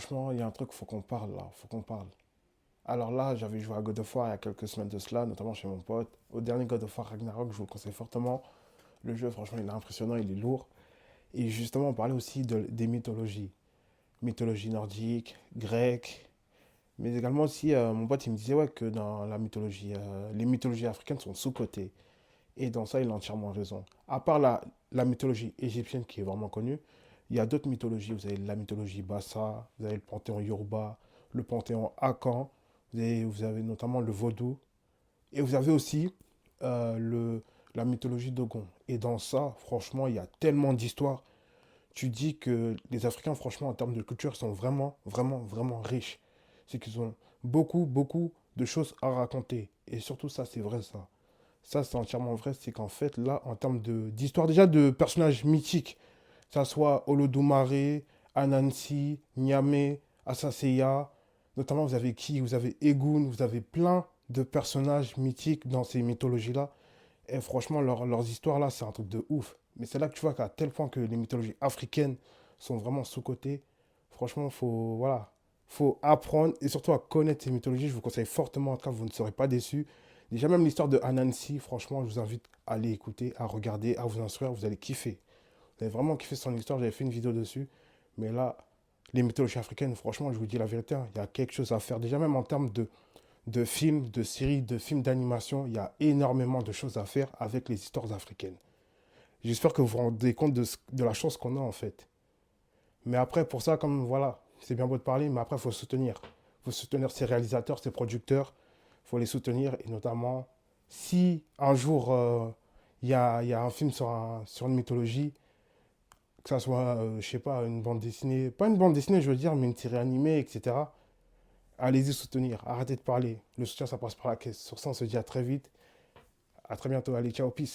franchement, il y a un truc, faut qu'on parle là, faut qu'on parle. Alors là, j'avais joué à God of War il y a quelques semaines de cela, notamment chez mon pote. Au dernier God of War Ragnarok, je vous le conseille fortement. Le jeu, franchement, il est impressionnant, il est lourd. Et justement, on parlait aussi des mythologies. Mythologie nordique, grecque. Mais également aussi, mon pote, il me disait ouais, que dans la mythologie, les mythologies africaines sont sous-cotées. Et dans ça, il a entièrement raison. À part la mythologie égyptienne qui est vraiment connue, il y a d'autres mythologies. Vous avez la mythologie Bassa, vous avez le panthéon Yoruba, le panthéon Akan, vous avez notamment le vaudou. Et vous avez aussi la mythologie Dogon. Et dans ça, franchement, il y a tellement d'histoires. Tu dis que les Africains, franchement, en termes de culture, sont vraiment, vraiment, vraiment riches. C'est qu'ils ont beaucoup, beaucoup de choses à raconter. Et surtout, ça, c'est vrai, ça. Ça, c'est entièrement vrai. C'est qu'en fait, là, en termes d'histoire, déjà de personnages mythiques, que ça soit Olodumare, Anansi, Nyame, Asaseya, notamment, vous avez qui? Vous avez Egun, vous avez plein de personnages mythiques dans ces mythologies-là. Et franchement, leurs histoires là, c'est un truc de ouf. Mais c'est là que tu vois qu'à tel point que les mythologies africaines sont vraiment sous-cotées. Franchement, voilà, faut apprendre et surtout à connaître ces mythologies. Je vous conseille fortement, en tout cas, vous ne serez pas déçus. Déjà, même l'histoire de Anansi, franchement, je vous invite à aller écouter, à regarder, à vous instruire. Vous allez kiffer. Vous allez vraiment kiffer son histoire. J'avais fait une vidéo dessus. Mais là, les mythologies africaines, franchement, je vous dis la vérité, hein, il y a quelque chose à faire. Déjà, même en termes de films, de séries, de films d'animation. Il y a énormément de choses à faire avec les histoires africaines. J'espère que vous vous rendez compte de la chance qu'on a en fait. Mais après, pour ça, comme voilà, c'est bien beau de parler, mais après, il faut soutenir. Il faut soutenir ses réalisateurs, ses producteurs. Il faut les soutenir. Et notamment, si un jour, il y a un film sur une mythologie, que ça soit, je sais pas, une bande dessinée, pas une bande dessinée, je veux dire, mais une série animée, etc. Allez-y soutenir. Arrêtez de parler. Le soutien, ça passe par la caisse. Sur ça, on se dit à très vite. À très bientôt. Allez, ciao, peace.